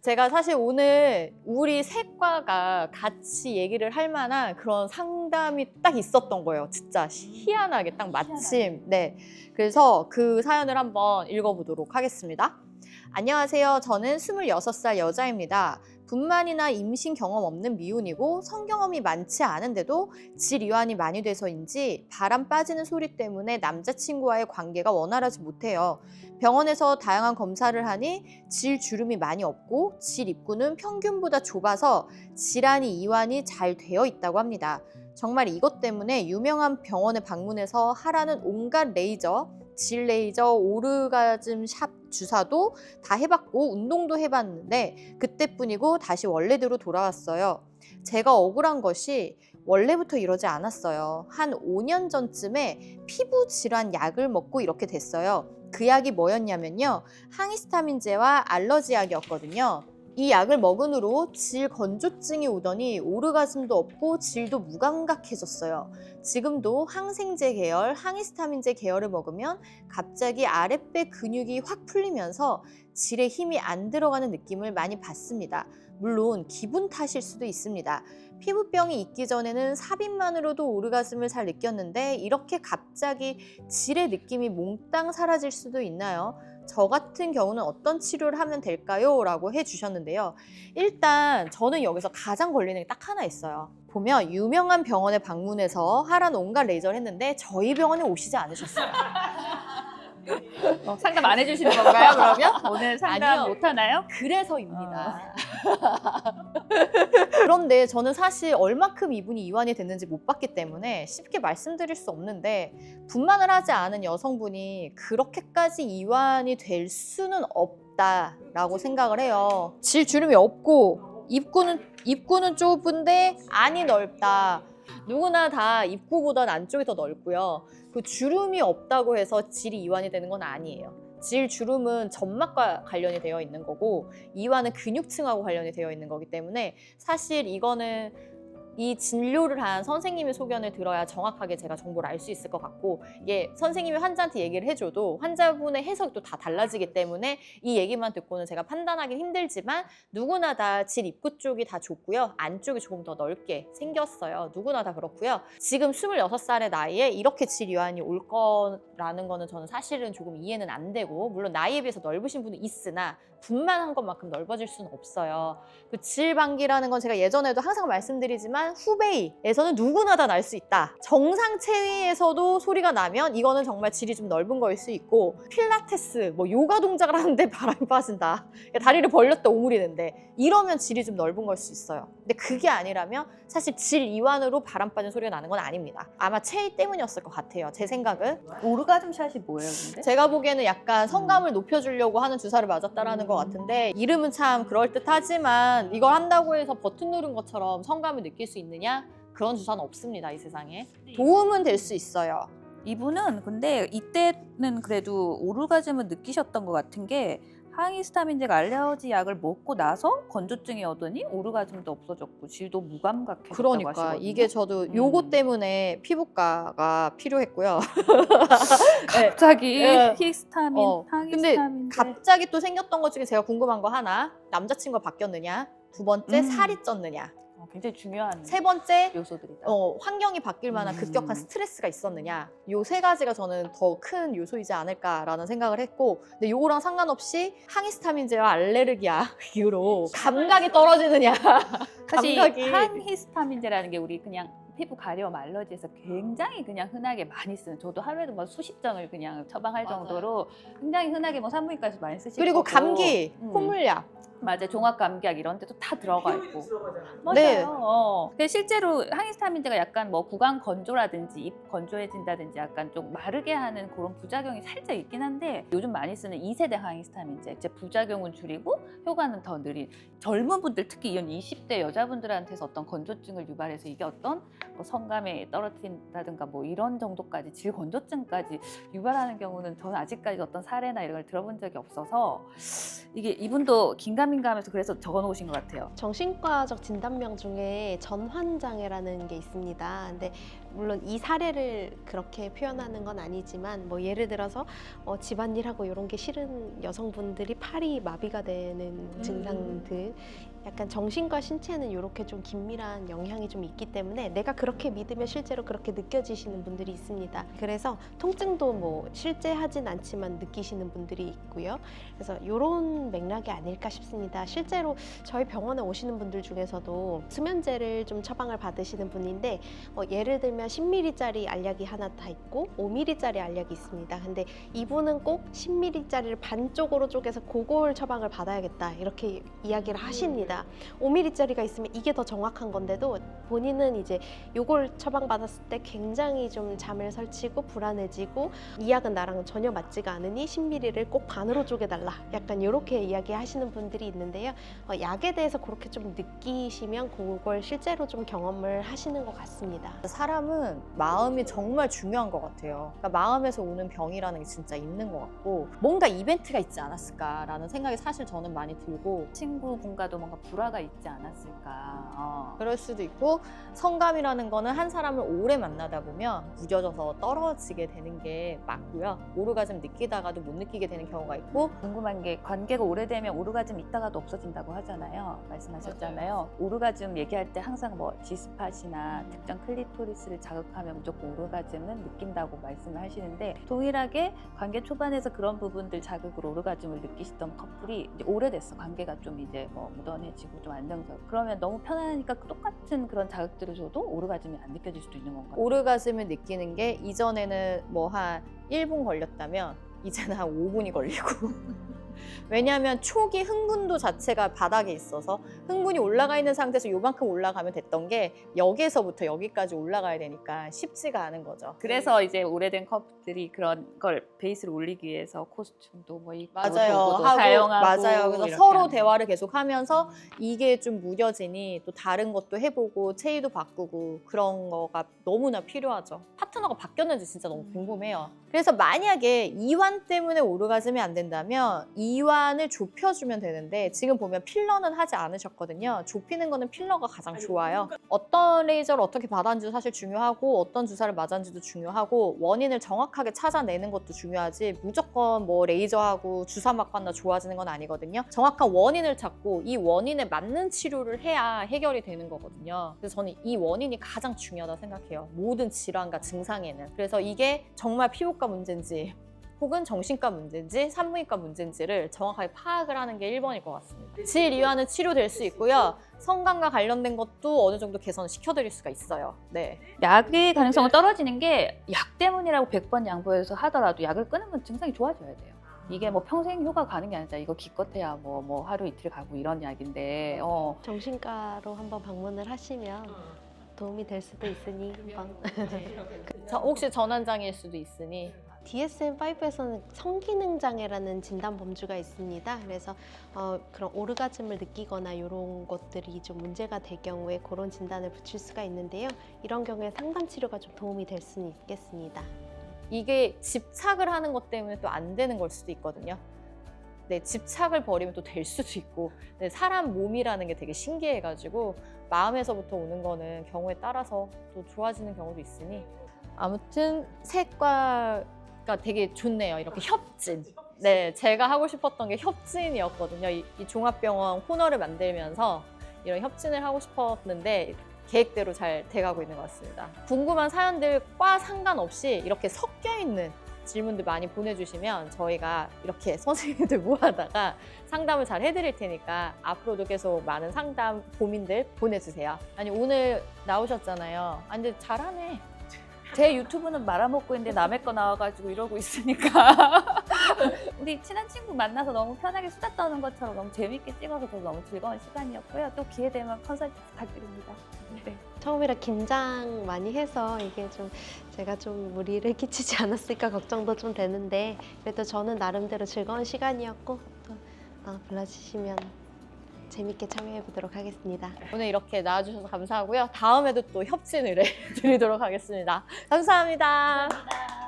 제가 사실 오늘 우리 셋과가 같이 얘기를 할 만한 그런 상담이 딱 있었던 거예요. 진짜 희한하게 딱 마침. 네. 그래서 그 사연을 한번 읽어보도록 하겠습니다. 안녕하세요. 저는 26살 여자입니다. 분만이나 임신 경험 없는 미혼이고 성경험이 많지 않은데도 질이완이 많이 돼서인지 바람 빠지는 소리 때문에 남자친구와의 관계가 원활하지 못해요. 병원에서 다양한 검사를 하니 질 주름이 많이 없고 질 입구는 평균보다 좁아서 질환이 이완이 잘 되어 있다고 합니다. 정말 이것 때문에 유명한 병원에 방문해서 하라는 온갖 레이저, 질 레이저, 오르가즘 샵 주사도 다 해봤고 운동도 해봤는데 그때뿐이고 다시 원래대로 돌아왔어요. 제가 억울한 것이 원래부터 이러지 않았어요. 한 5년 전쯤에 피부 질환 약을 먹고 이렇게 됐어요. 그 약이 뭐였냐면요. 항히스타민제와 알러지 약이었거든요. 이 약을 먹은 후로 질 건조증이 오더니 오르가즘도 없고 질도 무감각해졌어요. 지금도 항생제 계열, 항히스타민제 계열을 먹으면 갑자기 아랫배 근육이 확 풀리면서 질에 힘이 안 들어가는 느낌을 많이 받습니다. 물론 기분 탓일 수도 있습니다. 피부병이 있기 전에는 삽입만으로도 오르가즘을 잘 느꼈는데 이렇게 갑자기 질의 느낌이 몽땅 사라질 수도 있나요? 저 같은 경우는 어떤 치료를 하면 될까요? 라고 해주셨는데요. 일단 저는 여기서 가장 걸리는 게 딱 하나 있어요. 보면 유명한 병원에 방문해서 하라는 온갖 레이저를 했는데 저희 병원에 오시지 않으셨어요. 상담 안 해주시는 건가요, 그러면? 오늘 상담 아니요. 못하나요? 그래서입니다. 그런데 저는 사실 얼마큼 이분이 이완이 됐는지 못 봤기 때문에 쉽게 말씀드릴 수 없는데 분만을 하지 않은 여성분이 그렇게까지 이완이 될 수는 없다라고 생각을 해요. 질 주름이 없고 입구는 좁은데 안이 넓다. 누구나 다 입구보단 안쪽이 더 넓고요. 그 주름이 없다고 해서 질이 이완이 되는 건 아니에요. 질 주름은 점막과 관련이 되어 있는 거고 이완은 근육층하고 관련이 되어 있는 거기 때문에 사실 이거는 이 진료를 한 선생님의 소견을 들어야 정확하게 제가 정보를 알 수 있을 것 같고 이게 선생님이 환자한테 얘기를 해줘도 환자분의 해석이 또 다 달라지기 때문에 이 얘기만 듣고는 제가 판단하기 힘들지만 누구나 다 질 입구 쪽이 다 좁고요. 안쪽이 조금 더 넓게 생겼어요. 누구나 다 그렇고요. 지금 26살의 나이에 이렇게 질 이완이 올 거라는 거는 저는 사실은 조금 이해는 안 되고 물론 나이에 비해서 넓으신 분은 있으나 분만한 것만큼 넓어질 수는 없어요. 그 질방기라는 건 제가 예전에도 항상 말씀드리지만 후베이에서는 누구나 다 날 수 있다. 정상 체위에서도 소리가 나면 이거는 정말 질이 좀 넓은 거일 수 있고 필라테스, 뭐 요가 동작을 하는데 바람이 빠진다. 다리를 벌렸다 오므리는데 이러면 질이 좀 넓은 걸 수 있어요. 근데 그게 아니라면 사실 질 이완으로 바람 빠진 소리가 나는 건 아닙니다. 아마 체위 때문이었을 것 같아요. 제 생각은. 오르가즘 샷이 뭐예요, 근데? 제가 보기에는 약간 성감을 높여주려고 하는 주사를 맞았다라는 것 같은데 이름은 참 그럴듯하지만 이걸 한다고 해서 버튼 누른 것처럼 성감을 느낄 수 있느냐? 그런 주사는 없습니다, 이 세상에. 도움은 될 수 있어요. 이분은 근데 이때는 그래도 오르가즘을 느끼셨던 것 같은 게 항히스타민제가 알러지 약을 먹고 나서 건조증이 오더니 오르가즘도 없어졌고 질도 무감각해졌다고 그러니까 하시거든요. 이게 저도 요거 때문에 피부과가 필요했고요. 갑자기 네. 히스타민, 근데 항히스타민제. 갑자기 또 생겼던 것 중에 제가 궁금한 거 하나. 남자친구가 바뀌었느냐? 두 번째, 살이 쪘느냐? 굉장히 중요한 세 번째, 요소들이다. 환경이 바뀔 만한 급격한 스트레스가 있었느냐. 요 세 가지가 저는 더 큰 요소이지 않을까라는 생각을 했고 근데 요거랑 상관없이 항히스타민제와 알레르기야 이후로 감각이 떨어지느냐. 사실 감각이. 항히스타민제라는 게 우리 그냥 피부 가려움 알러지에서 굉장히 그냥 흔하게 많이 쓰는 저도 하루에도 뭐 수십 장을 그냥 처방할 정도로 굉장히 흔하게 뭐 산부인과에서 많이 쓰시고 그리고 감기, 콧물약. 맞아요. 종합감기약 이런 데도 다 들어가 있고. 맞아요. 네. 근데 실제로 항히스타민제가 약간 뭐 구강 건조라든지 입 건조해진다든지 약간 좀 마르게 하는 그런 부작용이 살짝 있긴 한데 요즘 많이 쓰는 2세대 항히스타민제 이제 부작용은 줄이고 효과는 더 느린 젊은 분들 특히 이런 20대 여자분들한테서 어떤 건조증을 유발해서 이게 어떤 뭐 성감에 떨어뜨린다든가 뭐 이런 정도까지 질 건조증까지 유발하는 경우는 저는 아직까지 어떤 사례나 이런 걸 들어본 적이 없어서 이게 이분도 긴가민가하면서 그래서 적어놓으신 것 같아요. 정신과적 진단명 중에 전환장애라는 게 있습니다. 근데 물론 이 사례를 그렇게 표현하는 건 아니지만 뭐 예를 들어서 집안일하고 이런 게 싫은 여성분들이 팔이 마비가 되는 증상들, 약간 정신과 신체는 이렇게 좀 긴밀한 영향이 좀 있기 때문에 내가 그렇게 믿으면 실제로 그렇게 느껴지시는 분들이 있습니다. 그래서 통증도 뭐 실제 하진 않지만 느끼시는 분들이 있고요. 그래서 이런 맥락이 아닐까 싶습니다. 실제로 저희 병원에 오시는 분들 중에서도 수면제를 좀 처방을 받으시는 분인데 예를 들면 10ml짜리 알약이 하나 다 있고 5ml짜리 알약이 있습니다. 근데 이분은 꼭 10ml짜리를 반쪽으로 쪼개서 그걸 처방을 받아야겠다 이렇게 이야기를 하십니다. 5ml짜리가 있으면 이게 더 정확한 건데도 본인은 이제 요걸 처방받았을 때 굉장히 좀 잠을 설치고 불안해지고 이 약은 나랑 전혀 맞지가 않으니 10ml를 꼭 반으로 쪼개달라 약간 이렇게 이야기하시는 분들이 있는데요. 약에 대해서 그렇게 좀 느끼시면 그걸 실제로 좀 경험을 하시는 것 같습니다. 사람은 마음이 정말 중요한 것 같아요. 그러니까 마음에서 오는 병이라는 게 진짜 있는 것 같고 뭔가 이벤트가 있지 않았을까라는 생각이 사실 저는 많이 들고 친구분과도 뭔가 불화가 있지 않았을까. 그럴 수도 있고 성감이라는 거는 한 사람을 오래 만나다 보면 무뎌져서 떨어지게 되는 게 맞고요. 오르가즘 느끼다가도 못 느끼게 되는 경우가 있고 궁금한 게 관계가 오래되면 오르가즘 있다가도 없어진다고 하잖아요. 말씀하셨잖아요. 오르가즘 얘기할 때 항상 뭐 G스팟이나 특정 클리토리스를 자극하면 무조건 오르가즘은 느낀다고 말씀을 하시는데 동일하게 관계 초반에서 그런 부분들 자극으로 오르가즘을 느끼시던 커플이 이제 오래됐어. 관계가 좀 이제 뭐 묻어내지고 좀 안정적. 그러면 너무 편안하니까 똑같은 그런 자극들을 줘도 오르가즘이 안 느껴질 수도 있는 건가요? 오르가즘을 느끼는 게 이전에는 뭐 한 1분 걸렸다면 이제는 한 5분이 걸리고 왜냐하면 초기 흥분도 자체가 바닥에 있어서 흥분이 올라가 있는 상태에서 요만큼 올라가면 됐던 게 여기에서부터 여기까지 올라가야 되니까 쉽지가 않은 거죠. 그래서 이제 오래된 커플들이 그런 걸 베이스를 올리기 위해서 코스튬도 뭐 입고 맞아요. 도구도 하고 사용하고 맞아요. 그래서 이렇게 서로 하는. 대화를 계속 하면서 이게 좀 무뎌지니 또 다른 것도 해보고 체위도 바꾸고 그런 거가 너무나 필요하죠. 파트너가 바뀌었는지 진짜 너무 궁금해요. 그래서 만약에 이완 때문에 오르가즘이 안 된다면 이완을 좁혀주면 되는데 지금 보면 필러는 하지 않으셨거든요. 좁히는 거는 필러가 가장 좋아요. 어떤 레이저를 어떻게 받았는지도 사실 중요하고 어떤 주사를 맞았는지도 중요하고 원인을 정확하게 찾아내는 것도 중요하지 무조건 뭐 레이저하고 주사 맞고 한다 좋아지는 건 아니거든요. 정확한 원인을 찾고 이 원인에 맞는 치료를 해야 해결이 되는 거거든요. 그래서 저는 이 원인이 가장 중요하다 생각해요. 모든 질환과 증상에는. 그래서 이게 정말 피부과 문제인지 혹은 정신과 문제인지 산부인과 문제인지를 정확하게 파악을 하는 게 1번일 것 같습니다. 질 이완은 치료될 수 있고요. 성감과 관련된 것도 어느 정도 개선을 시켜드릴 수가 있어요. 네. 약의 가능성은 떨어지는 게 약 때문이라고 100번 양보해서 하더라도 약을 끊으면 증상이 좋아져야 돼요. 이게 뭐 평생 효과 가는 게 아니라 이거 기껏해야 뭐 하루 이틀 가고 이런 약인데 정신과로 한번 방문을 하시면 도움이 될 수도 있으니 한번. 혹시 전환장애일 수도 있으니 DSM-5에서는 성기능 장애라는 진단 범주가 있습니다. 그래서 그런 오르가즘을 느끼거나 이런 것들이 좀 문제가 될 경우에 그런 진단을 붙일 수가 있는데요. 이런 경우에 상담 치료가 좀 도움이 될 수는 있겠습니다. 이게 집착을 하는 것 때문에 또 안 되는 걸 수도 있거든요. 네, 집착을 버리면 또 될 수도 있고 네, 사람 몸이라는 게 되게 신기해가지고 마음에서부터 오는 거는 경우에 따라서 또 좋아지는 경우도 있으니 아무튼 색과가 되게 좋네요. 이렇게 협진. 네, 제가 하고 싶었던 게 협진이었거든요. 이 종합병원 코너를 만들면서 이런 협진을 하고 싶었는데 계획대로 잘 돼가고 있는 것 같습니다. 궁금한 사연들과 상관없이 이렇게 섞여 있는 질문들 많이 보내주시면 저희가 이렇게 선생님들 모아다가 상담을 잘 해드릴 테니까 앞으로도 계속 많은 상담 고민들 보내주세요. 아니 오늘 나오셨잖아요. 아 근데 잘하네. 제 유튜브는 말아먹고 있는데 남의 거 나와가지고 이러고 있으니까 우리 친한 친구 만나서 너무 편하게 수다 떠는 것처럼 너무 재밌게 찍어서 저도 너무 즐거운 시간이었고요. 또 기회 되면 컨설팅 부탁드립니다. 네. 처음이라 긴장 많이 해서 이게 좀 제가 좀 무리를 끼치지 않았을까 걱정도 좀 되는데 그래도 저는 나름대로 즐거운 시간이었고 또 불러주시면 재밌게 참여해 보도록 하겠습니다. 오늘 이렇게 나와주셔서 감사하고요. 다음에도 또 협진을 해드리도록 하겠습니다. 감사합니다. 감사합니다.